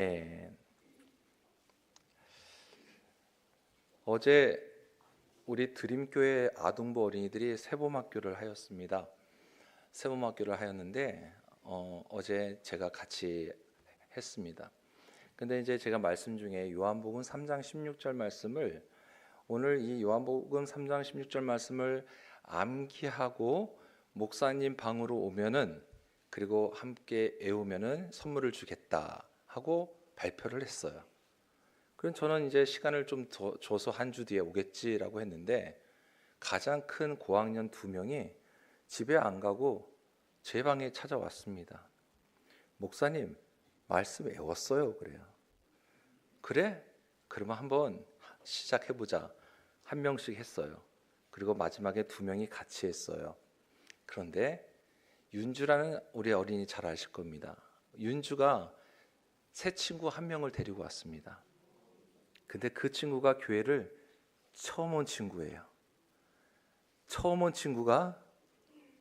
예, 어제 우리 드림교회 아동부 어린이들이 세범학교를 하였습니다. 세범학교를 하였는데 어제 제가 같이 했습니다. 근데 이제 제가 말씀 중에 요한복음 3장 16절 말씀을 오늘 이 요한복음 3장 16절 말씀을 암기하고 목사님 방으로 오면은 그리고 함께 외우면은 선물을 주겠다 하고 발표를 했어요. 그럼 저는 이제 시간을 좀 더 줘서 한 주 뒤에 오겠지라고 했는데 가장 큰 고학년 2명이 집에 안 가고 제 방에 찾아왔습니다. 목사님 말씀 외웠어요. 그래요. 그래? 그러면 한번 시작해보자. 한 명씩 했어요. 그리고 마지막에 2명이 같이 했어요. 그런데 윤주라는 우리 어린이 잘 아실 겁니다. 윤주가 새 친구 한 명을 데리고 왔습니다. 근데 그 친구가 교회를 처음 온 친구예요. 처음 온 친구가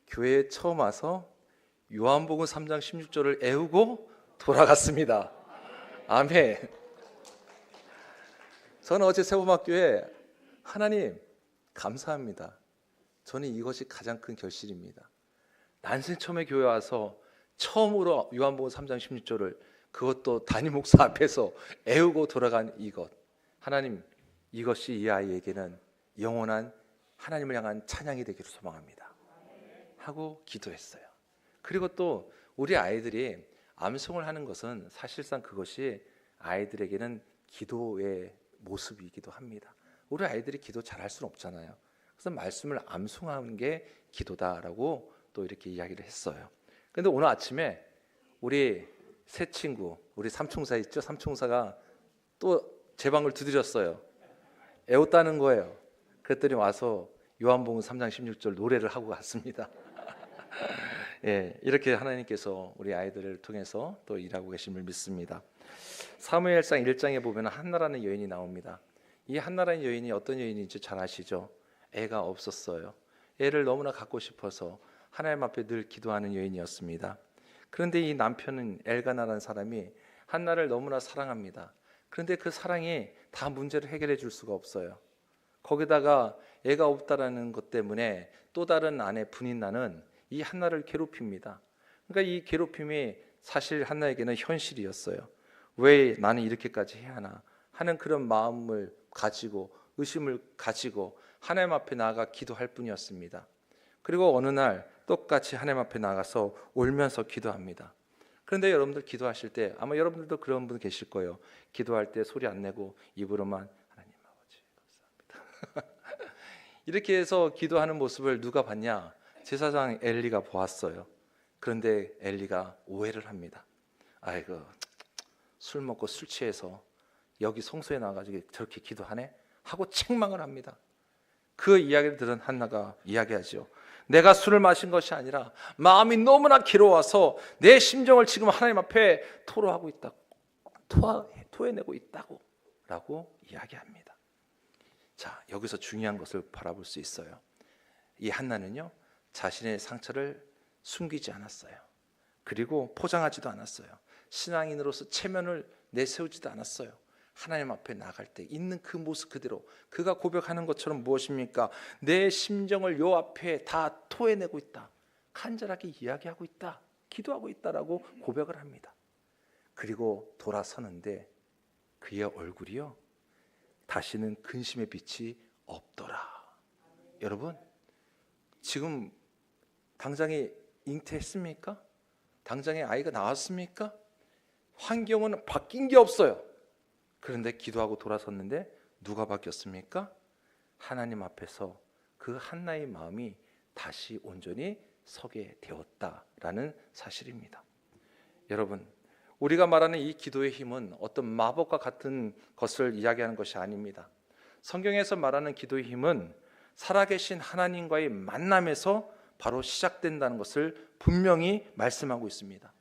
교회에 처음 와서 요한복음 3장 16절을 외우고 돌아갔습니다. 아멘. 저는 어제 세범학교에 하나님 감사합니다. 저는 이것이 가장 큰 결실입니다. 난생 처음에 교회 와서 처음으로 요한복음 3장 16절을 그것도 담임 목사 앞에서 외우고 돌아간 이것, 하나님 이것이 이 아이에게는 영원한 하나님을 향한 찬양이 되기를 소망합니다 하고 기도했어요. 그리고 또 우리 아이들이 암송을 하는 것은 사실상 그것이 아이들에게는 기도의 모습이기도 합니다. 우리 아이들이 기도 잘할 수는 없잖아요. 그래서 말씀을 암송하는 게 기도다라고 또 이렇게 이야기를 했어요. 근데 오늘 아침에 우리 새 친구, 우리 삼총사 있죠? 삼총사가 또 제 방을 두드렸어요. 애웠다는 거예요. 그랬더니 와서 요한복음 3장 16절 노래를 하고 갔습니다. 예, 이렇게 하나님께서 우리 아이들을 통해서 또 일하고 계심을 믿습니다. 사무엘상 1장에 보면 한나라는 여인이 나옵니다. 이 한나라는 여인이 어떤 여인인지 잘 아시죠? 애가 없었어요. 애를 너무나 갖고 싶어서 하나님 앞에 늘 기도하는 여인이었습니다. 그런데 이 남편은 엘가나라는 사람이 한나를 너무나 사랑합니다. 그런데 그 사랑이 다 문제를 해결해 줄 수가 없어요. 거기다가 애가 없다라는 것 때문에 또 다른 아내 분인나는 이 한나를 괴롭힙니다. 그러니까 이 괴롭힘이 사실 한나에게는 현실이었어요. 왜 나는 이렇게까지 해야 하나 하는 그런 마음을 가지고 의심을 가지고 하나님 앞에 나아가 기도할 뿐이었습니다. 그리고 어느 날 똑같이 하나님 앞에 나가서 울면서 기도합니다. 그런데 여러분들 기도하실 때 아마 여러분들도 그런 분 계실 거예요. 기도할 때 소리 안 내고 입으로만 하나님 아버지 감사합니다 이렇게 해서 기도하는 모습을 누가 봤냐? 제사장 엘리가 보았어요. 그런데 엘리가 오해를 합니다. 아이고 술 먹고 술 취해서 여기 성소에 나가지고 저렇게 기도하네? 하고 책망을 합니다. 그 이야기를 들은 한나가 이야기하죠. 내가 술을 마신 것이 아니라 마음이 너무나 괴로워서 내 심정을 지금 하나님 앞에 토로하고 있다고, 토해내고 있다고 라고 이야기합니다. 자, 여기서 중요한 것을 바라볼 수 있어요. 이 한나는요 자신의 상처를 숨기지 않았어요. 그리고 포장하지도 않았어요. 신앙인으로서 체면을 내세우지도 않았어요. 하나님 앞에 나갈 때 있는 그 모습 그대로 그가 고백하는 것처럼 무엇입니까? 내 심정을 요 앞에 다 토해내고 있다. 간절하게 이야기하고 있다. 기도하고 있다라고 고백을 합니다. 그리고 돌아서는데 그의 얼굴이요 다시는 근심의 빛이 없더라. 여러분 지금 당장에 잉태했습니까? 당장에 아이가 나왔습니까? 환경은 바뀐 게 없어요. 그런데 기도하고 돌아섰는데 누가 바뀌었습니까? 하나님 앞에서 그 한나의 마음이 다시 온전히 서게 되었다라는 사실입니다. 여러분 우리가 말하는 이 기도의 힘은 어떤 마법과 같은 것을 이야기하는 것이 아닙니다. 성경에서 말하는 기도의 힘은 살아계신 하나님과의 만남에서 바로 시작된다는 것을 분명히 말씀하고 있습니다.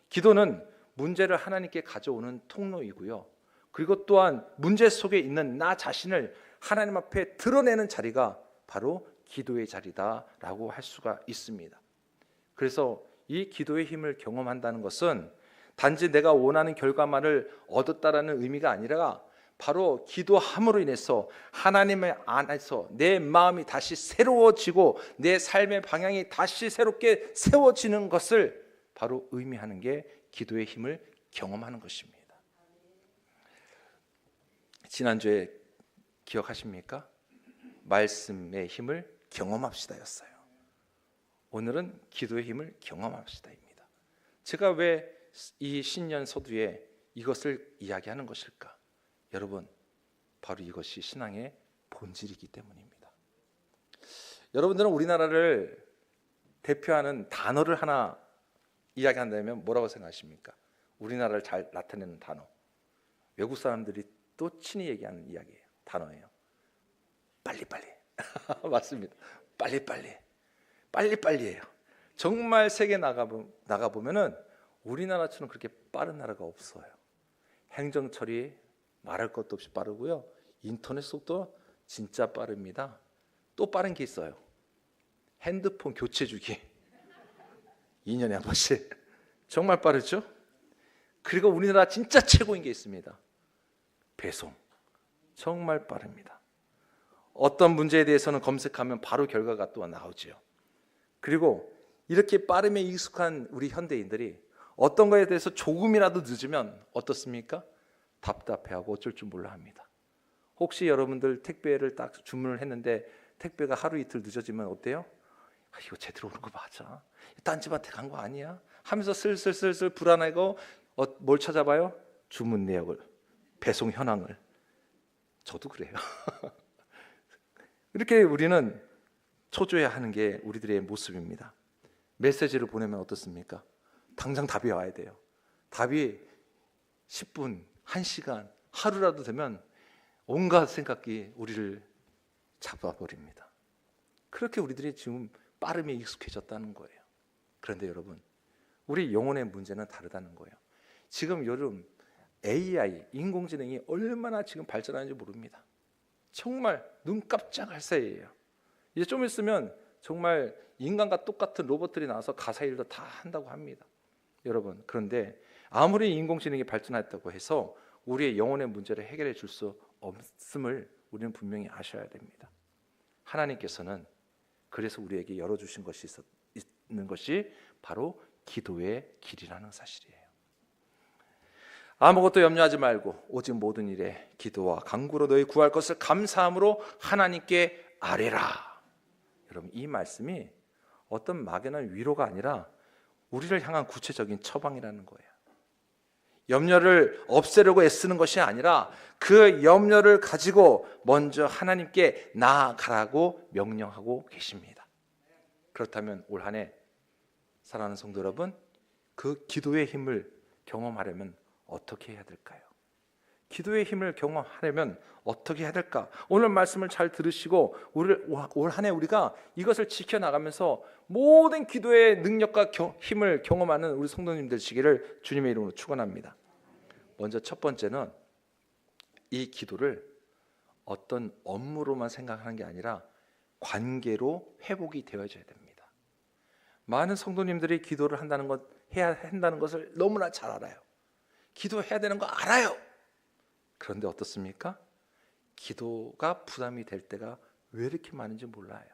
기도는 문제를 하나님께 가져오는 통로이고요. 그리고 또한 문제 속에 있는 나 자신을 하나님 앞에 드러내는 자리가 바로 기도의 자리다라고 할 수가 있습니다. 그래서 이 기도의 힘을 경험한다는 것은 단지 내가 원하는 결과만을 얻었다라는 의미가 아니라 바로 기도함으로 인해서 하나님의 안에서 내 마음이 다시 새로워지고 내 삶의 방향이 다시 새롭게 세워지는 것을 바로 의미하는 게 기도의 힘을 경험하는 것입니다. 지난주에 기억하십니까? 말씀의 힘을 경험합시다였어요. 오늘은 기도의 힘을 경험합시다입니다. 제가 왜 이 신년 서두에 이것을 이야기하는 것일까? 여러분, 바로 이것이 신앙의 본질이기 때문입니다. 여러분들은 우리나라를 대표하는 단어를 하나 이야기한다면 뭐라고 생각하십니까? 우리나라를 잘 나타내는 단어. 외국 사람들이 또 친히 얘기하는 이야기예요. 단어예요. 빨리빨리. 맞습니다. 빨리빨리. 빨리빨리예요. 정말 세계 나가보면은 우리나라처럼 그렇게 빠른 나라가 없어요. 행정 처리 말할 것도 없이 빠르고요. 인터넷 속도 진짜 빠릅니다. 또 빠른 게 있어요. 핸드폰 교체 주기. 2년에 한 번씩. 정말 빠르죠? 그리고 우리나라 진짜 최고인 게 있습니다. 배송. 정말 빠릅니다. 어떤 문제에 대해서는 검색하면 바로 결과가 또 나오죠. 그리고 이렇게 빠름에 익숙한 우리 현대인들이 어떤 거에 대해서 조금이라도 늦으면 어떻습니까? 답답해하고 어쩔 줄 몰라 합니다. 혹시 여러분들 택배를 딱 주문을 했는데 택배가 하루 이틀 늦어지면 어때요? 이거 제대로 오는 거 맞아? 딴 집한테 간 거 아니야? 하면서 슬슬 불안하고 뭘 찾아봐요? 주문 내역을, 배송 현황을. 저도 그래요. 이렇게 우리는 초조해하는 게 우리들의 모습입니다. 메시지를 보내면 어떻습니까? 당장 답이 와야 돼요. 답이 10분, 1시간, 하루라도 되면 온갖 생각이 우리를 잡아버립니다. 그렇게 우리들이 지금 빠름에 익숙해졌다는 거예요. 그런데 여러분, 우리 영혼의 문제는 다르다는 거예요. 지금 여러분 AI, 인공지능이 얼마나 지금 발전하는지 모릅니다. 정말 눈 깜짝할 사이예요. 이제 좀 있으면 정말 인간과 똑같은 로봇들이 나와서 가사 일도 다 한다고 합니다. 여러분, 그런데 아무리 인공지능이 발전했다고 해서 우리의 영혼의 문제를 해결해 줄 수 없음을 우리는 분명히 아셔야 됩니다. 하나님께서는 그래서 우리에게 열어주신 것이 있는 것이 바로 기도의 길이라는 사실이에요. 아무것도 염려하지 말고 오직 모든 일에 기도와 간구로 너희 구할 것을 감사함으로 하나님께 아뢰라. 여러분, 이 말씀이 어떤 막연한 위로가 아니라 우리를 향한 구체적인 처방이라는 거예요. 염려를 없애려고 애쓰는 것이 아니라 그 염려를 가지고 먼저 하나님께 나아가라고 명령하고 계십니다. 그렇다면 올 한 해 사랑하는 성도 여러분, 그 기도의 힘을 경험하려면 어떻게 해야 될까요? 기도의 힘을 경험하려면 어떻게 해야 될까? 오늘 말씀을 잘 들으시고 올 한 해 우리가 이것을 지켜나가면서 모든 기도의 능력과 힘을 경험하는 우리 성도님들 되시기를 주님의 이름으로 축원합니다. 먼저 첫 번째는 이 기도를 어떤 업무로만 생각하는 게 아니라 관계로 회복이 되어져야 됩니다. 많은 성도님들이 기도를 해야 한다는 것을 너무나 잘 알아요. 기도해야 되는 거 알아요. 그런데 어떻습니까? 기도가 부담이 될 때가 왜 이렇게 많은지 몰라요.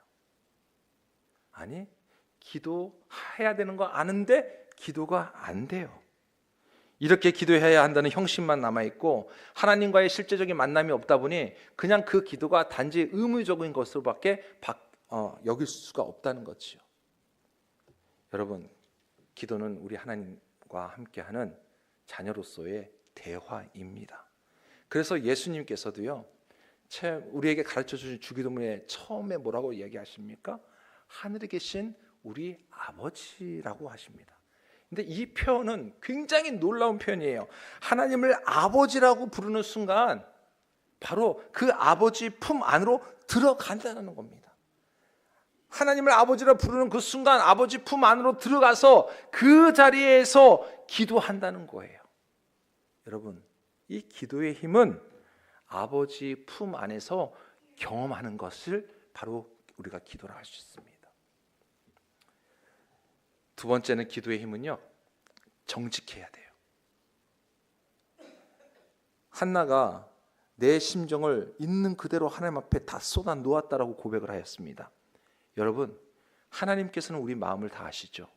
아니, 기도해야 되는 거 아는데 기도가 안 돼요. 이렇게 기도해야 한다는 형식만 남아있고 하나님과의 실제적인 만남이 없다 보니 그냥 그 기도가 단지 의무적인 것으로밖에 여길 수가 없다는 거지요. 여러분, 기도는 우리 하나님과 함께하는 자녀로서의 대화입니다. 그래서 예수님께서도요, 우리에게 가르쳐 주신 주기도문에 처음에 뭐라고 이야기하십니까? 하늘에 계신 우리 아버지라고 하십니다. 근데 이 표현은 굉장히 놀라운 표현이에요. 하나님을 아버지라고 부르는 순간 바로 그 아버지 품 안으로 들어간다는 겁니다. 하나님을 아버지라 부르는 그 순간 아버지 품 안으로 들어가서 그 자리에서 기도한다는 거예요. 여러분, 이 기도의 힘은 아버지 품 안에서 경험하는 것을 바로 우리가 기도를 할 수 있습니다. 두 번째는 기도의 힘은요, 정직해야 돼요. 한나가 내 심정을 있는 그대로 하나님 앞에 다 쏟아 놓았다라고 고백을 하였습니다. 여러분, 하나님께서는 우리 마음을 다 아시죠?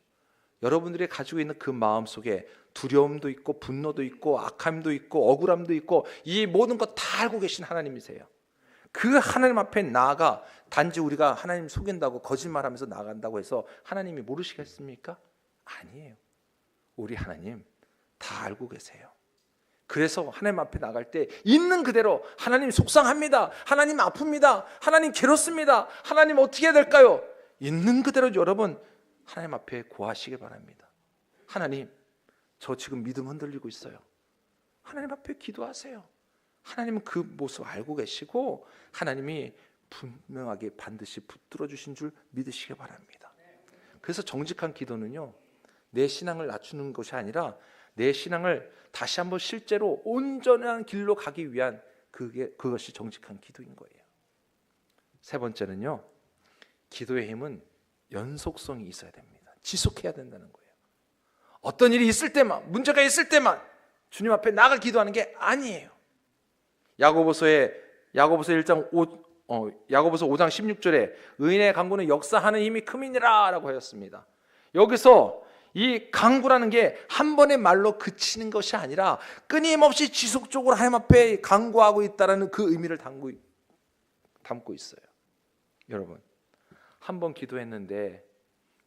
여러분들이 가지고 있는 그 마음 속에 두려움도 있고 분노도 있고 악함도 있고 억울함도 있고 이 모든 것 다 알고 계신 하나님이세요. 그 하나님 앞에 나아가 단지 우리가 하나님 속인다고 거짓말하면서 나간다고 해서 하나님이 모르시겠습니까? 아니에요. 우리 하나님 다 알고 계세요. 그래서 하나님 앞에 나갈 때 있는 그대로 하나님 속상합니다, 하나님 아픕니다, 하나님 괴롭습니다, 하나님 어떻게 해야 될까요? 있는 그대로 여러분 하나님 앞에 고하시기 바랍니다. 하나님, 저 지금 믿음 흔들리고 있어요. 하나님 앞에 기도하세요. 하나님은 그 모습 알고 계시고 하나님이 분명하게 반드시 붙들어 주신 줄 믿으시기 바랍니다. 그래서 정직한 기도는요, 내 신앙을 낮추는 것이 아니라 내 신앙을 다시 한번 실제로 온전한 길로 가기 위한 그것이 정직한 기도인 거예요. 세 번째는요, 기도의 힘은 연속성이 있어야 됩니다. 지속해야 된다는 거예요. 어떤 일이 있을 때만, 문제가 있을 때만 주님 앞에 나가 기도하는 게 아니에요. 야고보서 5장 16절에 의인의 간구는 역사하는 힘이 큼이니라 라고 하였습니다. 여기서 이 간구라는 게 한 번의 말로 그치는 것이 아니라 끊임없이 지속적으로 하나님 앞에 간구하고 있다는 그 의미를 담고 있어요. 여러분, 한 번 기도했는데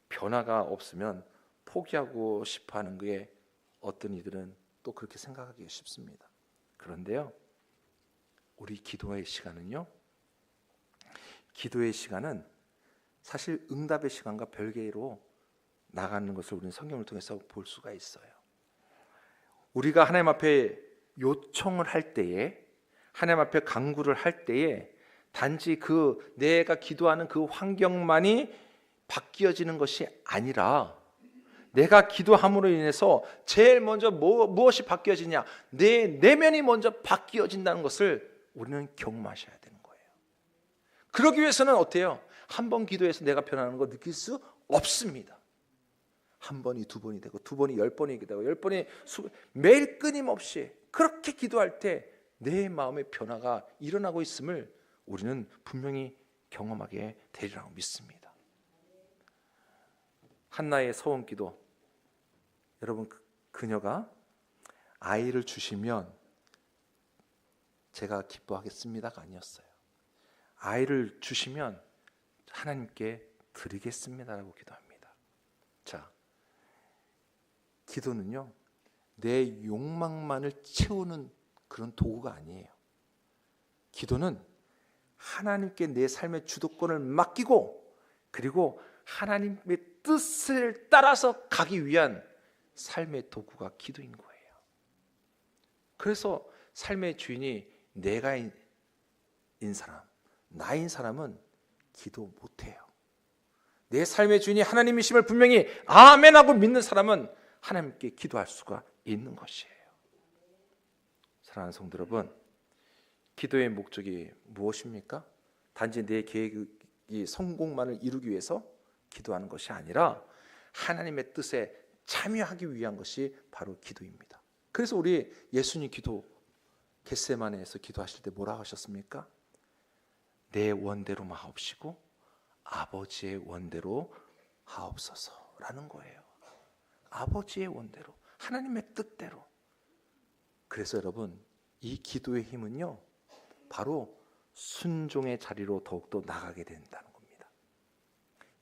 변화가 없으면 포기하고 싶어하는 게 어떤 이들은 또 그렇게 생각하기 쉽습니다. 그런데요, 우리 기도의 시간은요, 기도의 시간은 사실 응답의 시간과 별개로 나가는 것을 우리는 성경을 통해서 볼 수가 있어요. 우리가 하나님 앞에 요청을 할 때에, 하나님 앞에 간구를 할 때에 단지 그 내가 기도하는 그 환경만이 바뀌어지는 것이 아니라 내가 기도함으로 인해서 제일 먼저 무엇이 바뀌어지냐, 내 내면이 먼저 바뀌어진다는 것을 우리는 경험하셔야 되는 거예요. 그러기 위해서는 어때요? 한 번 기도해서 내가 변하는 거 느낄 수 없습니다. 한 번이 두 번이 되고 두 번이 10번이 되고 10번이 매일 끊임없이 그렇게 기도할 때 내 마음의 변화가 일어나고 있음을 우리는 분명히 경험하게 되리라고 믿습니다. 한나의 서원기도, 여러분, 그녀가 아이를 주시면 제가 기뻐하겠습니다가 아니었어요. 아이를 주시면 하나님께 드리겠습니다라고 기도합니다. 자, 기도는요, 내 욕망만을 채우는 그런 도구가 아니에요. 기도는 하나님께 내 삶의 주도권을 맡기고 그리고 하나님의 뜻을 따라서 가기 위한 삶의 도구가 기도인 거예요. 그래서 삶의 주인이 내가인 사람, 나인 사람은 기도 못해요. 내 삶의 주인이 하나님이심을 분명히 아멘하고 믿는 사람은 하나님께 기도할 수가 있는 것이에요. 사랑하는 성도 여러분, 기도의 목적이 무엇입니까? 단지 내 계획이 성공만을 이루기 위해서 기도하는 것이 아니라 하나님의 뜻에 참여하기 위한 것이 바로 기도입니다. 그래서 우리 예수님 기도, 겟세마네에서 기도하실 때 뭐라고 하셨습니까? 내 원대로 마옵시고 아버지의 원대로 하옵소서라는 거예요. 아버지의 원대로, 하나님의 뜻대로. 그래서 여러분, 이 기도의 힘은요, 바로 순종의 자리로 더욱더 나가게 된다는 겁니다.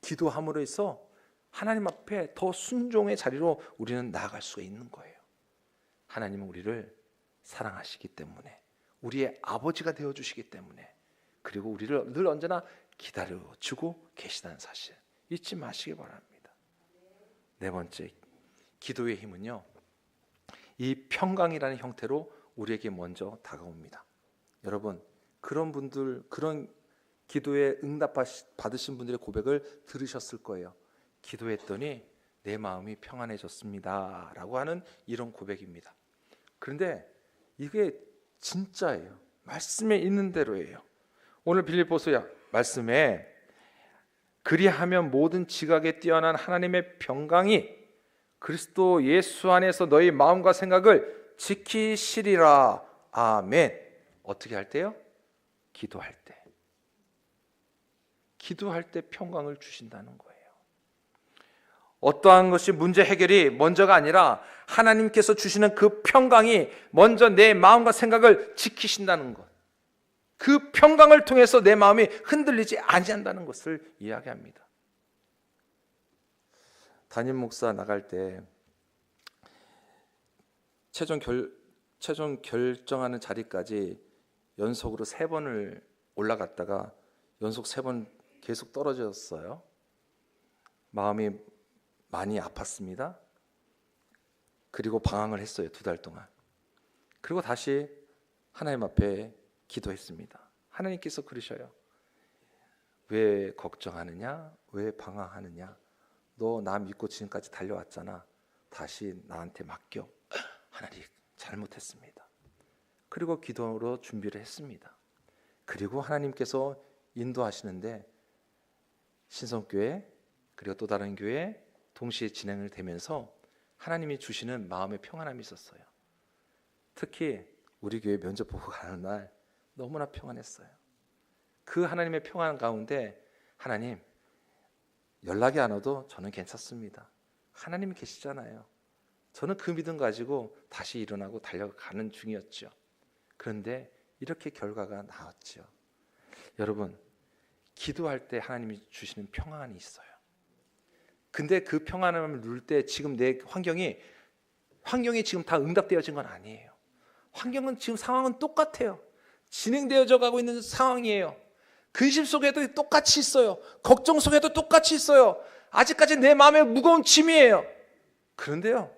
기도함으로 해서 하나님 앞에 더 순종의 자리로 우리는 나아갈 수가 있는 거예요. 하나님은 우리를 사랑하시기 때문에, 우리의 아버지가 되어주시기 때문에, 그리고 우리를 늘 언제나 기다려주고 계시다는 사실 잊지 마시기 바랍니다. 네 번째, 기도의 힘은요, 이 평강이라는 형태로 우리에게 먼저 다가옵니다. 여러분, 그런 분들, 그런 기도에 응답 받으신 분들의 고백을 들으셨을 거예요. 기도했더니 내 마음이 평안해졌습니다 라고 하는 이런 고백입니다. 그런데 이게 진짜예요. 말씀에 있는 대로예요. 오늘 빌립보서 말씀에 그리하면 모든 지각에 뛰어난 하나님의 평강이 그리스도 예수 안에서 너희 마음과 생각을 지키시리라 아멘. 어떻게 할 때요? 기도할 때. 기도할 때 평강을 주신다는 거예요. 어떠한 것이 문제 해결이 먼저가 아니라 하나님께서 주시는 그 평강이 먼저 내 마음과 생각을 지키신다는 것, 그 평강을 통해서 내 마음이 흔들리지 아니한다는 것을 이야기합니다. 담임 목사 나갈 때 최종 결정하는 자리까지 연속으로 3번을 올라갔다가 연속 3번 계속 떨어졌어요. 마음이 많이 아팠습니다. 그리고 방황을 했어요. 2달 동안. 그리고 다시 하나님 앞에 기도했습니다. 하나님께서 그러셔요. 왜 걱정하느냐? 왜 방황하느냐? 너 나 믿고 지금까지 달려왔잖아. 다시 나한테 맡겨. 하나님, 잘못했습니다. 그리고 기도로 준비를 했습니다. 그리고 하나님께서 인도하시는데 신성교회 그리고 또 다른 교회 동시에 진행을 되면서 하나님이 주시는 마음의 평안함이 있었어요. 특히 우리 교회 면접 보고 가는 날 너무나 평안했어요. 그 하나님의 평안 가운데 하나님, 연락이 안 와도 저는 괜찮습니다. 하나님이 계시잖아요. 저는 그 믿음 가지고 다시 일어나고 달려가는 중이었죠. 그런데 이렇게 결과가 나왔죠. 여러분, 기도할 때 하나님이 주시는 평안이 있어요. 근데 그 평안함을 누릴 때 지금 내 환경이 지금 다 응답되어진 건 아니에요. 환경은 지금 상황은 똑같아요. 진행되어져 가고 있는 상황이에요. 근심 속에도 똑같이 있어요. 걱정 속에도 똑같이 있어요. 아직까지 내 마음에 무거운 짐이에요. 그런데요,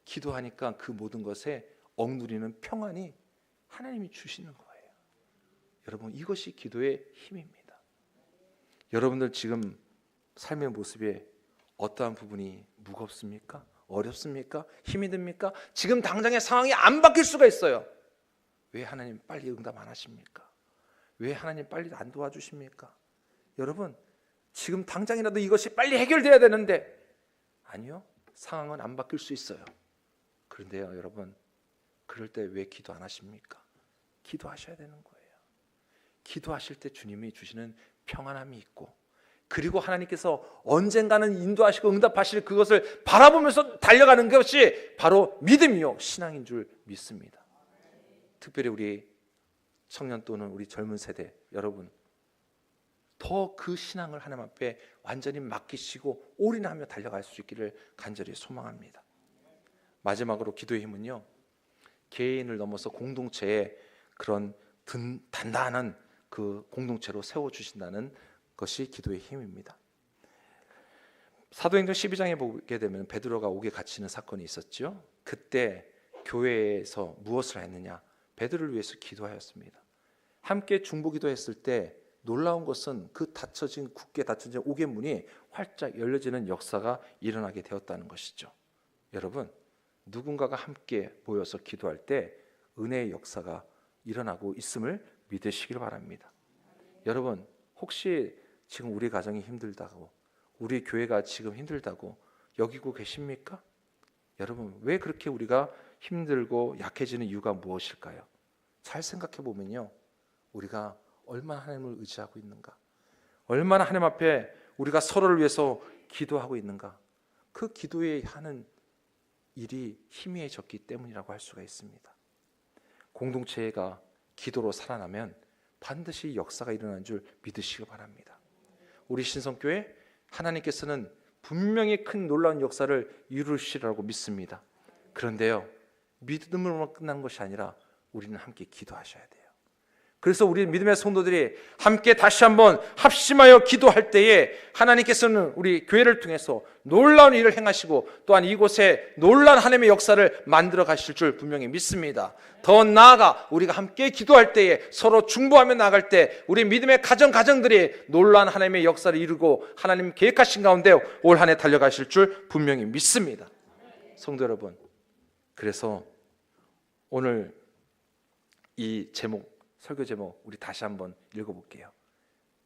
기도하니까 그 모든 것에 억누리는 평안이 하나님이 주시는 거예요. 여러분, 이것이 기도의 힘입니다. 여러분들 지금 삶의 모습에 어떠한 부분이 무겁습니까? 어렵습니까? 힘이 듭니까? 지금 당장의 상황이 안 바뀔 수가 있어요. 왜 하나님 빨리 응답 안 하십니까? 왜 하나님 빨리 안 도와주십니까? 여러분, 지금 당장이라도 이것이 빨리 해결돼야 되는데 아니요, 상황은 안 바뀔 수 있어요. 그런데요, 여러분, 그럴 때 왜 기도 안 하십니까? 기도하셔야 되는 거예요. 기도하실 때 주님이 주시는 평안함이 있고, 그리고 하나님께서 언젠가는 인도하시고 응답하실 그것을 바라보면서 달려가는 것이 바로 믿음이요, 신앙인 줄 믿습니다. 특별히 우리 청년 또는 우리 젊은 세대 여러분, 더 그 신앙을 하나님 앞에 완전히 맡기시고 올인하며 달려갈 수 있기를 간절히 소망합니다. 마지막으로 기도의 힘은요, 개인을 넘어서 공동체의 그런 단단한 그 공동체로 세워주신다는 것이 기도의 힘입니다. 사도행전 12장에 보게 되면 베드로가 옥에 갇히는 사건이 있었죠. 그때 교회에서 무엇을 했느냐? 베드로를 위해서 기도하였습니다. 함께 중보기도했을 때 놀라운 것은 그 굳게 닫혀진 옥의 문이 활짝 열려지는 역사가 일어나게 되었다는 것이죠. 여러분, 누군가가 함께 모여서 기도할 때 은혜의 역사가 일어나고 있음을 믿으시길 바랍니다. 여러분, 혹시 지금 우리 가정이 힘들다고, 우리 교회가 지금 힘들다고 여기고 계십니까? 여러분, 왜 그렇게 우리가 힘들고 약해지는 이유가 무엇일까요? 잘 생각해 보면요, 우리가 얼마나 하나님을 의지하고 있는가, 얼마나 하나님 앞에 우리가 서로를 위해서 기도하고 있는가, 그 기도에 하는 일이 희미해졌기 때문이라고 할 수가 있습니다. 공동체가 기도로 살아나면 반드시 역사가 일어나는 줄 믿으시기 바랍니다. 우리 신성교회, 하나님께서는 분명히 큰 놀라운 역사를 이루시리라고 믿습니다. 그런데요, 믿음으로만 끝나는 것이 아니라 우리는 함께 기도하셔야 돼요. 그래서 우리 믿음의 성도들이 함께 다시 한번 합심하여 기도할 때에 하나님께서는 우리 교회를 통해서 놀라운 일을 행하시고 또한 이곳에 놀라운 하나님의 역사를 만들어 가실 줄 분명히 믿습니다. 더 나아가 우리가 함께 기도할 때에 서로 중보하며 나아갈 때 우리 믿음의 가정들이 놀라운 하나님의 역사를 이루고 하나님 계획하신 가운데 올 한 해 달려가실 줄 분명히 믿습니다. 성도 여러분, 그래서 오늘 이 제목, 설교 제목 우리 다시 한번 읽어볼게요.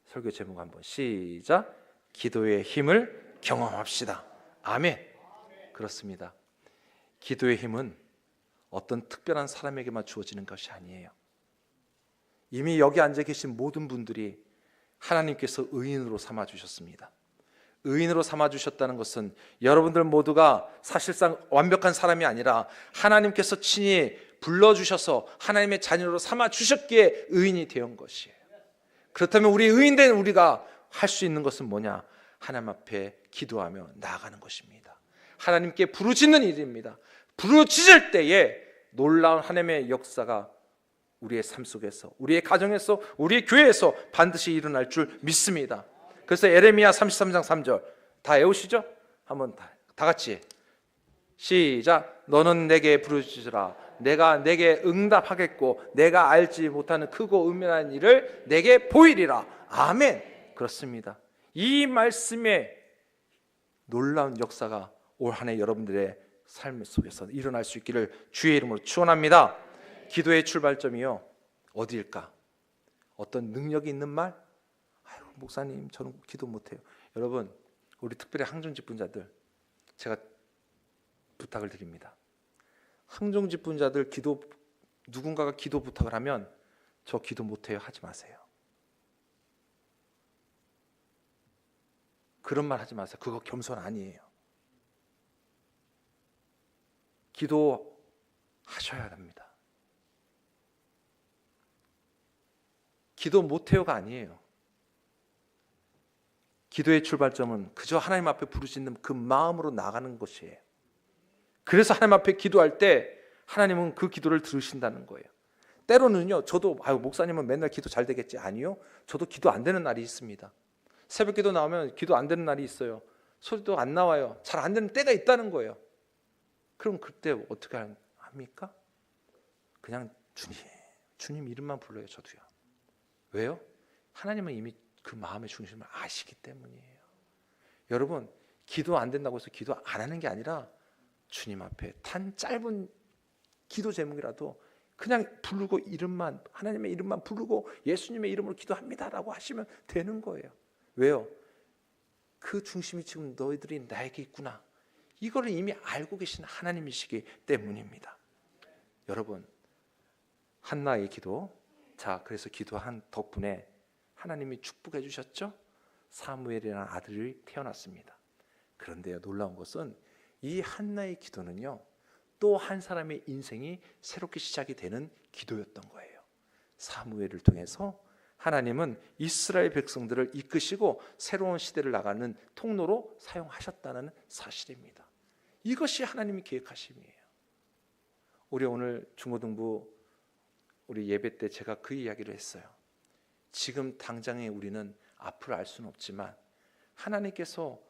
설교 제목 한번 시작. 기도의 힘을 경험합시다. 아멘. 그렇습니다. 기도의 힘은 어떤 특별한 사람에게만 주어지는 것이 아니에요. 이미 여기 앉아 계신 모든 분들이 하나님께서 의인으로 삼아주셨습니다. 의인으로 삼아주셨다는 것은 여러분들 모두가 사실상 완벽한 사람이 아니라 하나님께서 친히 불러주셔서 하나님의 자녀로 삼아주셨기에 의인이 되온 것이에요. 그렇다면 우리 의인된 우리가 할 수 있는 것은 뭐냐? 하나님 앞에 기도하며 나아가는 것입니다. 하나님께 부르짖는 일입니다. 부르짖을 때에 놀라운 하나님의 역사가 우리의 삶 속에서, 우리의 가정에서, 우리의 교회에서 반드시 일어날 줄 믿습니다. 그래서 에레미야 33장 3절 다 외우시죠? 한번 다 같이 시작. 너는 내게 부르짖으라. 내가 내게 응답하겠고 내가 알지 못하는 크고 은밀한 일을 내게 보이리라. 아멘. 그렇습니다. 이 말씀에 놀라운 역사가 올 한 해 여러분들의 삶 속에서 일어날 수 있기를 주의 이름으로 축원합니다. 기도의 출발점이요, 어디일까? 어떤 능력이 있는 말? 아유, 목사님 저는 기도 못해요. 여러분, 우리 특별히 항정직분자들 제가 부탁을 드립니다. 항정직분자들 누군가가 기도 부탁을 하면 저 기도 못해요 하지 마세요. 그런 말 하지 마세요. 그거 겸손 아니에요. 기도하셔야 합니다. 기도 못해요가 아니에요. 기도의 출발점은 그저 하나님 앞에 부르짖는 그 마음으로 나가는 것이에요. 그래서 하나님 앞에 기도할 때 하나님은 그 기도를 들으신다는 거예요. 때로는요, 저도 목사님은 맨날 기도 잘 되겠지. 아니요, 저도 기도 안 되는 날이 있습니다. 새벽 기도 나오면 기도 안 되는 날이 있어요. 소리도 안 나와요. 잘 안 되는 때가 있다는 거예요. 그럼 그때 어떻게 합니까? 그냥 주님 이름만 불러요. 저도요. 왜요? 하나님은 이미 그 마음의 중심을 아시기 때문이에요. 여러분, 기도 안 된다고 해서 기도 안 하는 게 아니라 주님 앞에 단 짧은 기도 제목이라도 그냥 부르고 하나님의 이름만 부르고 예수님의 이름으로 기도합니다라고 하시면 되는 거예요. 왜요? 그 중심이 지금 너희들이 나에게 있구나. 이거를 이미 알고 계신 하나님이시기 때문입니다. 여러분, 한나의 기도, 그래서 기도한 덕분에 하나님이 축복해 주셨죠? 사무엘이라는 아들이 태어났습니다. 그런데요, 놀라운 것은 이 한나의 기도는요, 또 한 사람의 인생이 새롭게 시작이 되는 기도였던 거예요. 사무엘을 통해서 하나님은 이스라엘 백성들을 이끄시고 새로운 시대를 나가는 통로로 사용하셨다는 사실입니다. 이것이 하나님의 계획하심이에요. 우리 오늘 중고등부 우리 예배 때 제가 그 이야기를 했어요. 지금 당장에 우리는 앞을 알 수는 없지만 하나님께서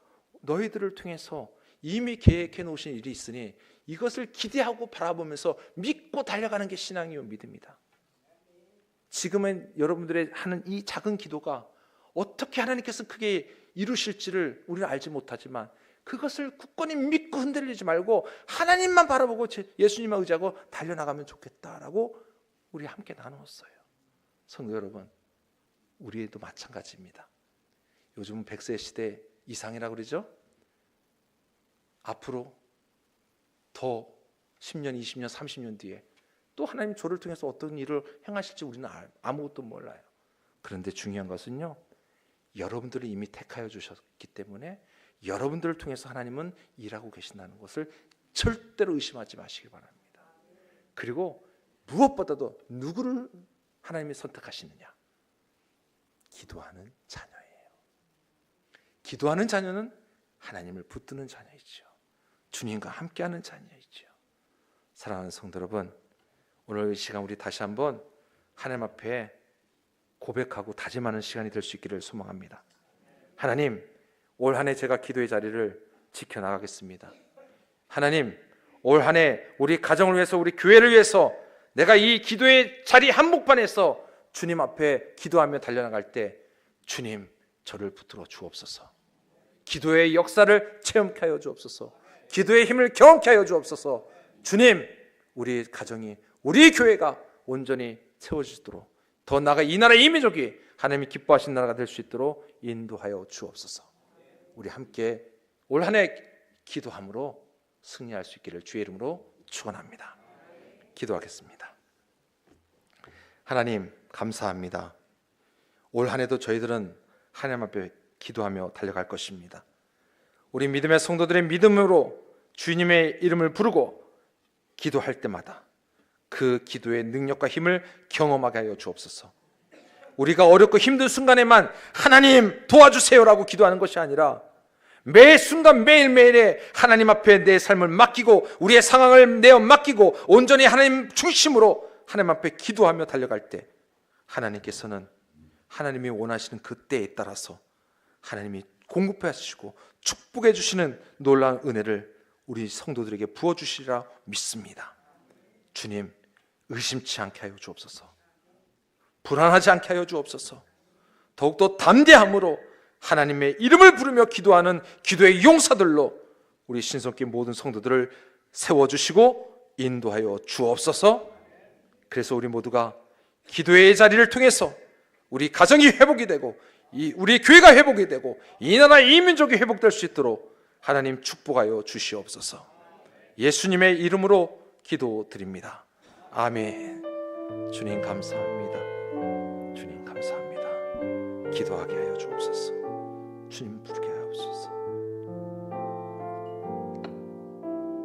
너희들을 통해서 이미 계획해 놓으신 일이 있으니 이것을 기대하고 바라보면서 믿고 달려가는 게 신앙이요, 믿음이다. 지금은 여러분들의 하는 이 작은 기도가 어떻게 하나님께서 크게 이루실지를 우리는 알지 못하지만 그것을 굳건히 믿고 흔들리지 말고 하나님만 바라보고 예수님만 의지하고 달려나가면 좋겠다라고 우리 함께 나누었어요. 성도 여러분, 우리도 마찬가지입니다. 요즘은 100세 시대 이상이라고 그러죠? 앞으로 더 10년, 20년, 30년 뒤에 또 하나님 저를 통해서 어떤 일을 행하실지 우리는 아무것도 몰라요. 그런데 중요한 것은요, 여러분들을 이미 택하여 주셨기 때문에 여러분들을 통해서 하나님은 일하고 계신다는 것을 절대로 의심하지 마시기 바랍니다. 그리고 무엇보다도 누구를 하나님이 선택하시느냐? 기도하는 자녀예요. 기도하는 자녀는 하나님을 붙드는 자녀이죠. 주님과 함께하는 자녀이죠. 사랑하는 성도 여러분, 오늘 이 시간 우리 다시 한번 하나님 앞에 고백하고 다짐하는 시간이 될 수 있기를 소망합니다. 하나님, 올 한 해 제가 기도의 자리를 지켜나가겠습니다. 하나님, 올 한 해 우리 가정을 위해서, 우리 교회를 위해서 내가 이 기도의 자리 한복판에서 주님 앞에 기도하며 달려나갈 때 주님, 저를 붙들어 주옵소서. 기도의 역사를 체험케 하여 주옵소서. 기도의 힘을 경험케 하여 주옵소서. 주님, 우리 가정이, 우리 교회가 온전히 채워지도록, 더 나아가 이 나라의 이 민족이 하나님이 기뻐하신 나라가 될 수 있도록 인도하여 주옵소서. 우리 함께 올 한 해 기도함으로 승리할 수 있기를 주의 이름으로 축원합니다. 기도하겠습니다. 하나님 감사합니다. 올 한 해도 저희들은 하나님 앞에 기도하며 달려갈 것입니다. 우리 믿음의 성도들의 믿음으로 주님의 이름을 부르고 기도할 때마다 그 기도의 능력과 힘을 경험하게 하여 주옵소서. 우리가 어렵고 힘든 순간에만 하나님 도와주세요라고 기도하는 것이 아니라 매 순간 매일매일에 하나님 앞에 내 삶을 맡기고 우리의 상황을 내어 맡기고 온전히 하나님 중심으로 하나님 앞에 기도하며 달려갈 때 하나님께서는 하나님이 원하시는 그 때에 따라서 하나님이 공급해 주시고 축복해 주시는 놀라운 은혜를 우리 성도들에게 부어주시리라 믿습니다. 주님, 의심치 않게 하여 주옵소서. 불안하지 않게 하여 주옵소서. 더욱더 담대함으로 하나님의 이름을 부르며 기도하는 기도의 용사들로 우리 신성교 모든 성도들을 세워주시고 인도하여 주옵소서. 그래서 우리 모두가 기도의 자리를 통해서 우리 가정이 회복이 되고 우리 교회가 회복이 되고 이 나라 이 민족이 회복될 수 있도록 하나님 축복하여 주시옵소서. 예수님의 이름으로 기도드립니다. 아멘. 주님 감사합니다. 주님 감사합니다. 기도하게 하여 주옵소서. 주님 부르게 하옵소서.